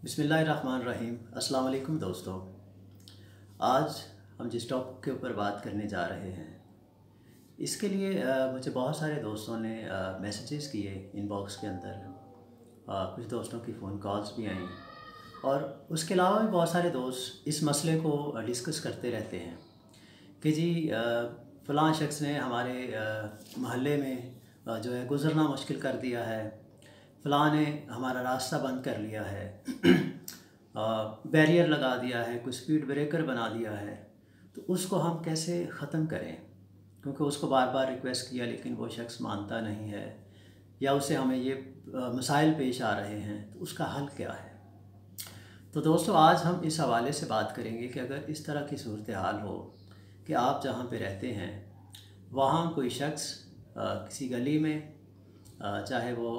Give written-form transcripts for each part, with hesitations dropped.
बिस्मिल्लाहिर्रहमानिर्रहीम। अस्सलाम वालेकुम दोस्तों। आज हम जिस टॉपिक के ऊपर बात करने जा रहे हैं इसके लिए मुझे बहुत सारे दोस्तों ने मैसेजेस किए इनबॉक्स के अंदर। कुछ दोस्तों की फ़ोन कॉल्स भी आई और उसके अलावा भी बहुत सारे दोस्त इस मसले को डिस्कस करते रहते हैं कि जी फ़लाँ शख्स ने हमारे मोहल्ले में जो है गुज़रना मुश्किल कर दिया है, फ़लाँ ने हमारा रास्ता बंद कर लिया है, बैरियर लगा दिया है, कोई स्पीड ब्रेकर बना दिया है। तो उसको हम कैसे ख़त्म करें, क्योंकि उसको बार बार रिक्वेस्ट किया लेकिन वो शख्स मानता नहीं है या उसे हमें ये मसाइल पेश आ रहे हैं, तो उसका हल क्या है। तो दोस्तों आज हम इस हवाले से बात करेंगे कि अगर इस तरह की सूरत हाल हो कि आप जहाँ पे रहते हैं वहाँ कोई शख्स किसी गली में, चाहे वो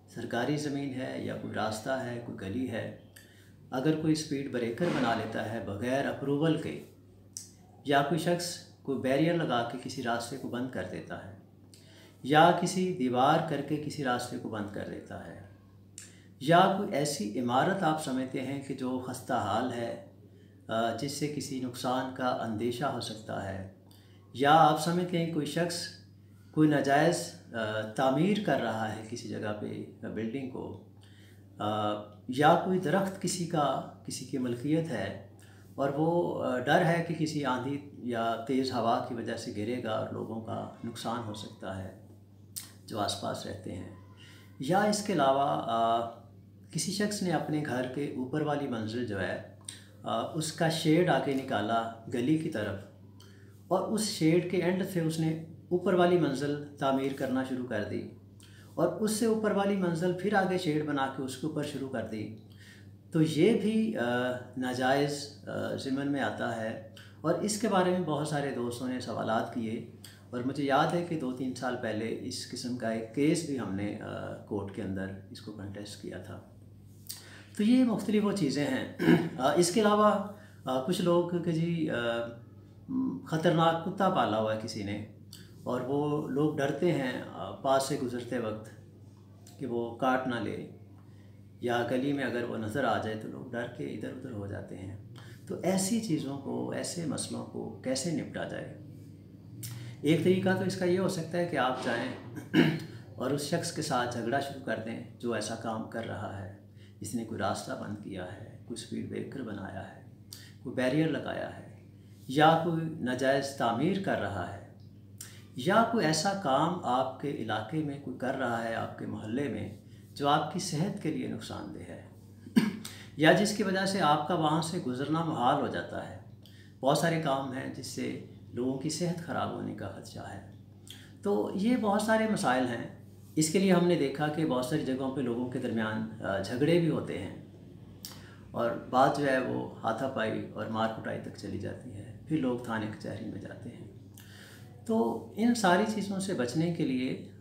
सरकारी ज़मीन है या कोई रास्ता है, कोई गली है, अगर कोई स्पीड ब्रेकर बना लेता है बग़ैर अप्रूवल के, या कोई शख्स कोई बैरियर लगा के किसी रास्ते को बंद कर देता है या किसी दीवार करके किसी रास्ते को बंद कर देता है, या कोई ऐसी इमारत आप समझते हैं कि जो खस्ता हाल है, जिससे किसी नुकसान का अंदेशा हो सकता है, या आप समझते हैं कोई शख्स कोई नाजायज़ तामीर कर रहा है किसी जगह पे बिल्डिंग को, या कोई दरख्त किसी की मलकियत है और वो डर है कि किसी आंधी या तेज़ हवा की वजह से गिरेगा और लोगों का नुकसान हो सकता है जो आसपास रहते हैं। या इसके अलावा किसी शख्स ने अपने घर के ऊपर वाली मंजिल जो है उसका शेड आके निकाला गली की तरफ और उस शेड के एंड से उसने ऊपर वाली मंजिल तामीर करना शुरू कर दी और उससे ऊपर वाली मंजिल फिर आगे शेड बना के उसके ऊपर शुरू कर दी। तो ये भी नाजायज़ ज़िम्मन में आता है और इसके बारे में बहुत सारे दोस्तों ने सवालात किए और मुझे याद है कि 2-3 साल पहले इस किस्म का एक केस भी हमने कोर्ट के अंदर इसको कंटेस्ट किया था। तो ये मुख्तलिफ वो चीज़ें हैं। इसके अलावा कुछ लोग कि जी ख़तरनाक कुत्ता पाला हुआ है किसी ने और वो लोग डरते हैं पास से गुज़रते वक्त कि वो काट ना ले, या गली में अगर वो नज़र आ जाए तो लोग डर के इधर उधर हो जाते हैं। तो ऐसी चीज़ों को, ऐसे मसलों को कैसे निपटा जाए। एक तरीका तो इसका ये हो सकता है कि आप जाएं और उस शख्स के साथ झगड़ा शुरू कर दें जो ऐसा काम कर रहा है, जिसने कोई रास्ता बंद किया है, कोई स्पीड ब्रेकर बनाया है, कोई बैरियर लगाया है, या कोई नाजायज़ तामीर कर रहा है, या कोई ऐसा काम आपके इलाके में कोई कर रहा है, आपके मोहल्ले में, जो आपकी सेहत के लिए नुकसानदेह है या जिसकी वजह से आपका वहाँ से गुज़रना मुहाल हो जाता है। बहुत सारे काम हैं जिससे लोगों की सेहत ख़राब होने का ख़दशा है। तो ये बहुत सारे मसाइल हैं। इसके लिए हमने देखा कि बहुत सारी जगहों पे लोगों के दरमियान झगड़े भी होते हैं और बात जो है वो हाथापाई और मार कुटाई तक चली जाती है, फिर लोग थाने कचहरी में जाते हैं। तो इन सारी चीज़ों से बचने के लिए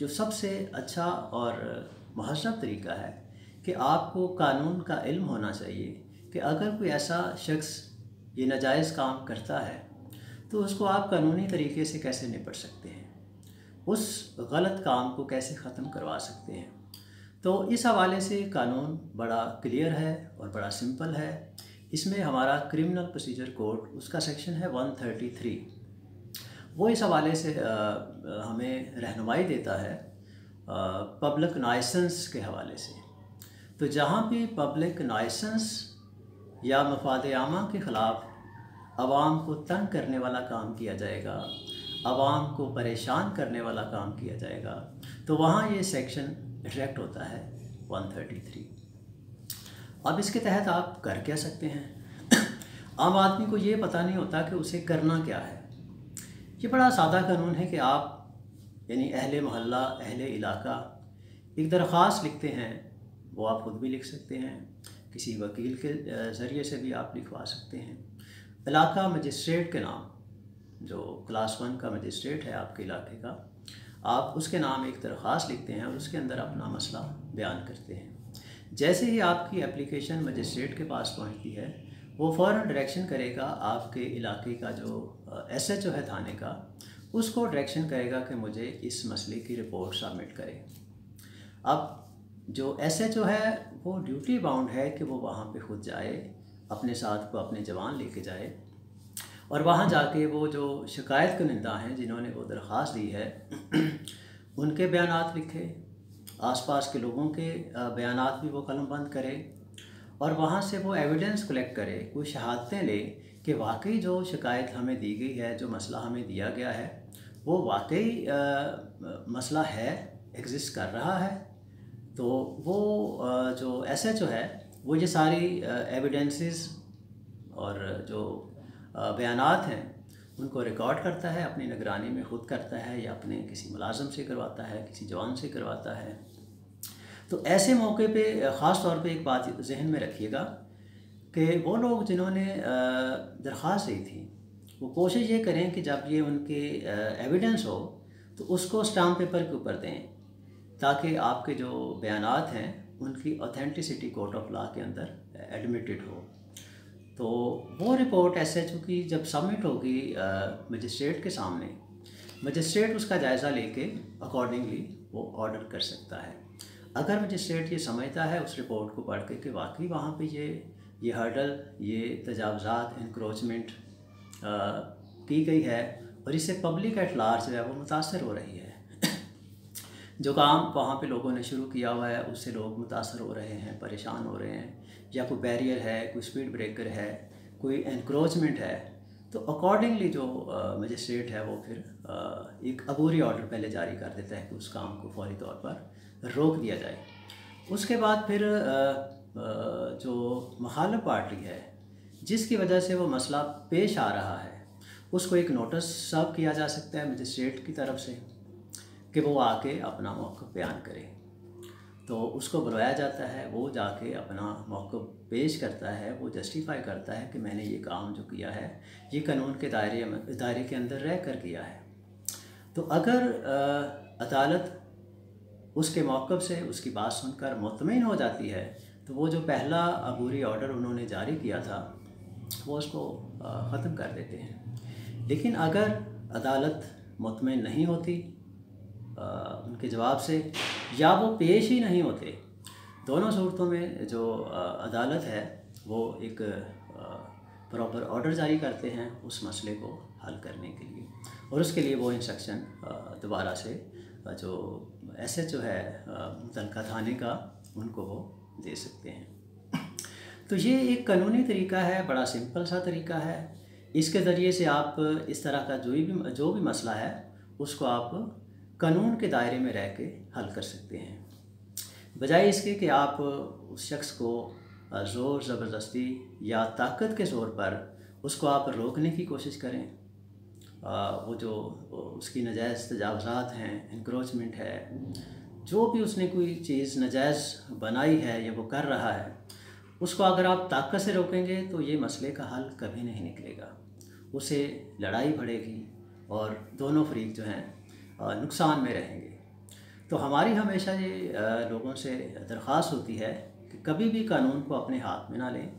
जो सबसे अच्छा और महज़ब तरीका है कि आपको कानून का इल्म होना चाहिए कि अगर कोई ऐसा शख्स ये नाजायज़ काम करता है तो उसको आप कानूनी तरीके से कैसे निपट सकते हैं, उस गलत काम को कैसे ख़त्म करवा सकते हैं। तो इस हवाले से कानून बड़ा क्लियर है और बड़ा सिंपल है। इसमें हमारा क्रिमिनल प्रोसीजर कोड, उसका सेक्शन है 133, वो इस हवाले से हमें रहनुमाई देता है पब्लिक नाइसेंस के हवाले से। तो जहाँ भी पब्लिक नाइसेंस या मफाद आमा के ख़िलाफ़ आवाम को तंग करने वाला काम किया जाएगा, आवाम को परेशान करने वाला काम किया जाएगा, तो वहाँ ये सेक्शन अट्रैक्ट होता है 133। अब इसके तहत आप कर क्या सकते हैं। आम आदमी को ये पता नहीं होता कि उसे करना क्या है। ये बड़ा सादा कानून है कि आप यानी अहले मोहल्ला, अहले इलाका एक दरख्वास्त लिखते हैं, वो आप ख़ुद भी लिख सकते हैं, किसी वकील के ज़रिए से भी आप लिखवा सकते हैं। इलाका मजिस्ट्रेट के नाम, जो क्लास 1 का मजिस्ट्रेट है आपके इलाके का, आप उसके नाम एक दरख्वास्त लिखते हैं और उसके अंदर अपना मसला बयान करते हैं। जैसे ही आपकी एप्लीकेशन मजिस्ट्रेट के पास पहुंचती है, वो फ़ौरन डायरेक्शन करेगा आपके इलाके का जो SHO है थाने का, उसको डायरेक्शन करेगा कि मुझे इस मसले की रिपोर्ट सबमिट करें। अब जो SHO है वो ड्यूटी बाउंड है कि वो वहाँ पे खुद जाए, अपने साथ को अपने जवान लेके जाए और वहाँ जाके वो जो शिकायत कुनिंदा हैं जिन्होंने वो दरख्वास्त दी है उनके बयानात लिखे, आसपास के लोगों के बयानात भी वो कलमबंद करे और वहाँ से वो एविडेंस कलेक्ट करे, कोई शहादतें ले कि वाकई जो शिकायत हमें दी गई है, जो मसला हमें दिया गया है वो वाकई मसला है, एग्ज़िस्ट कर रहा है। तो वो जो SHO है वो ये सारी एविडेंसेस और जो बयानात हैं उनको रिकॉर्ड करता है, अपनी निगरानी में ख़ुद करता है या अपने किसी मुलाज़म से करवाता है, किसी जवान से करवाता है। तो ऐसे मौके पे ख़ास तौर पे एक बात जहन में रखिएगा कि वो लोग जिन्होंने दरख्वास्त दी थी वो कोशिश ये करें कि जब ये उनके एविडेंस हो तो उसको स्टाम्प पेपर के ऊपर दें ताकि आपके जो बयानात हैं उनकी ऑथेंटिसिटी कोर्ट ऑफ लॉ के अंदर एडमिटेड हो। तो वो रिपोर्ट SHO की जब सबमिट होगी मजिस्ट्रेट के सामने, मजिस्ट्रेट उसका जायज़ा लेके अकॉर्डिंगली वो ऑर्डर कर सकता है। अगर मजिस्ट्रेट ये समझता है उस रिपोर्ट को पढ़ के कि वाकई वहाँ पे ये हर्डल, ये तजावज़ात, इंक्रोचमेंट की गई है और इससे पब्लिक एट लार्ज जो है वो मुतासर हो रही है जो काम वहाँ पे लोगों ने शुरू किया हुआ है उससे लोग मुतासर हो रहे हैं, परेशान हो रहे हैं, या कोई बैरियर है, कोई स्पीड ब्रेकर है, कोई एनक्रोचमेंट है, तो अकॉर्डिंगली जो मजिस्ट्रेट है वो फिर एक अबूरी ऑर्डर पहले जारी कर देता है कि उस काम को फौरी तौर पर रोक दिया जाए। उसके बाद फिर जो मुखालिफ पार्टी है जिसकी वजह से वो मसला पेश आ रहा है उसको एक नोटिस सर्व किया जा सकता है मजिस्ट्रेट की तरफ से कि वो आके अपना मौक़िफ़ बयान करे। तो उसको बुलाया जाता है, वो जाके अपना मौक़िफ़ पेश करता है, वो जस्टिफाई करता है कि मैंने ये काम जो किया है ये कानून के दायरे के अंदर रह कर किया है। तो अगर अदालत उसके मौक़िफ़ से उसकी बात सुनकर मुतमईन हो जाती है तो वो जो पहला अबूरी ऑर्डर उन्होंने जारी किया था वो उसको ख़त्म कर देते हैं। लेकिन अगर अदालत मुतमईन नहीं होती उनके जवाब से या वो पेश ही नहीं होते, दोनों सूरतों में जो अदालत है वो एक प्रॉपर ऑर्डर जारी करते हैं उस मसले को हल करने के लिए और उसके लिए वो इंस्ट्रक्शन दोबारा से जो SHO है मुतल्लिका थाने का उनको वो दे सकते हैं। तो ये एक कानूनी तरीका है, बड़ा सिंपल सा तरीका है। इसके ज़रिए से आप इस तरह का जो भी मसला है उसको आप कानून के दायरे में रह के हल कर सकते हैं, बजाय इसके कि आप उस शख्स को ज़ोर ज़बरदस्ती या ताकत के ज़ोर पर उसको आप रोकने की कोशिश करें। वो जो उसकी नाजायज़ तजावज़ात हैं, इंक्रोचमेंट है, जो भी उसने कोई चीज़ नाजायज़ बनाई है या वो कर रहा है, उसको अगर आप ताकत से रोकेंगे तो ये मसले का हल कभी नहीं निकलेगा, उसे लड़ाई बढ़ेगी और दोनों फरीक जो हैं नुकसान में रहेंगे। तो हमारी हमेशा ये लोगों से दरख्वास्त होती है कि कभी भी कानून को अपने हाथ में ना लें।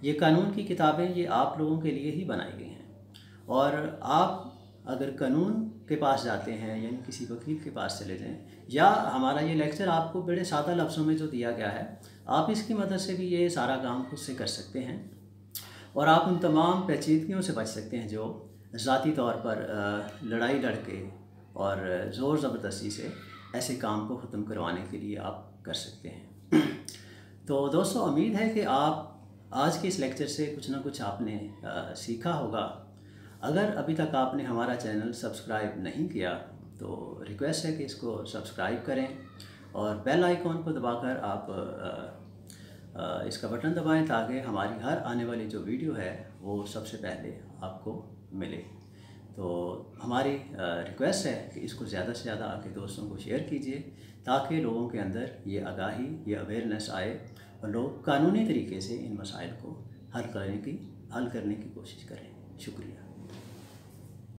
ये कानून की किताबें ये आप लोगों के लिए ही बनाई गई हैं और आप अगर कानून के पास जाते हैं यानी किसी वकील के पास चले जाएं या हमारा ये लेक्चर आपको बड़े सादा लफ्ज़ों में जो दिया गया है आप इसकी मदद से भी ये सारा काम खुद से कर सकते हैं और आप उन तमाम पेचीदगियों से बच सकते हैं जो ज़ाती तौर पर लड़ाई लड़के और ज़ोर ज़बरदस्ती से ऐसे काम को ख़त्म करवाने के लिए आप कर सकते हैं। तो दोस्तों, उम्मीद है कि आप आज के इस लेक्चर से कुछ ना कुछ आपने सीखा होगा। अगर अभी तक आपने हमारा चैनल सब्सक्राइब नहीं किया तो रिक्वेस्ट है कि इसको सब्सक्राइब करें और बेल आइकॉन को दबाकर आप इसका बटन दबाएं ताकि हमारी हर आने वाली जो वीडियो है वो सबसे पहले आपको मिले। तो हमारी रिक्वेस्ट है कि इसको ज़्यादा से ज़्यादा आपके दोस्तों को शेयर कीजिए ताकि लोगों के अंदर ये आगाही, ये अवेयरनेस आए और लोग कानूनी तरीके से इन मसाइल को हल करने की कोशिश करें। शुक्रिया।